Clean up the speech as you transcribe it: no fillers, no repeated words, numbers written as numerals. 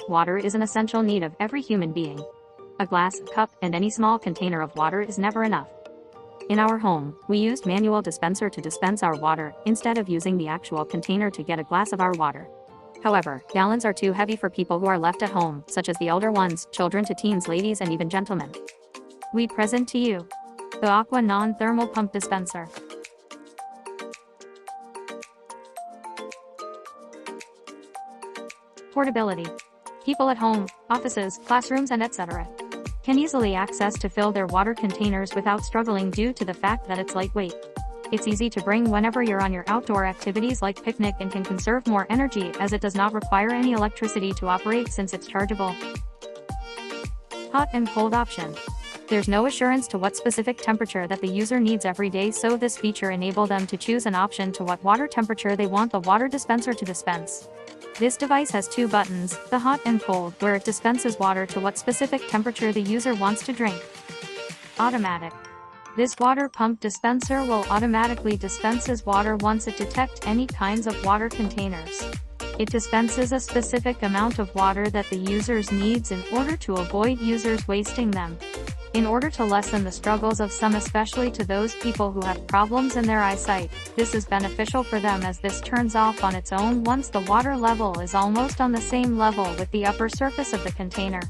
Water is an essential need of every human being. A glass, cup, and any small container of water is never enough. In our home, we used manual dispenser to dispense our water, instead of using the actual container to get a glass of our water. However, gallons are too heavy for people who are left at home, such as the elder ones, children to teens, ladies, and even gentlemen. We present to you the Aqua-Nonthermal Pump Dispenser. Portability. People at home, offices, classrooms, and etc. can easily access to fill their water containers without struggling due to the fact that it's lightweight. It's easy to bring whenever you're on your outdoor activities like picnic and can conserve more energy as it does not require any electricity to operate since it's chargeable. Hot and cold option. There's no assurance to what specific temperature that the user needs every day, so this feature enables them to choose an option to what water temperature they want the water dispenser to dispense. This device has two buttons, the hot and cold, where it dispenses water to what specific temperature the user wants to drink. Automatic. This water pump dispenser will automatically dispenses water once it detects any kinds of water containers. It dispenses a specific amount of water that the users needs in order to avoid users wasting them. In order to lessen the struggles of some, especially to those people who have problems in their eyesight, this is beneficial for them as this turns off on its own once the water level is almost on the same level with the upper surface of the container.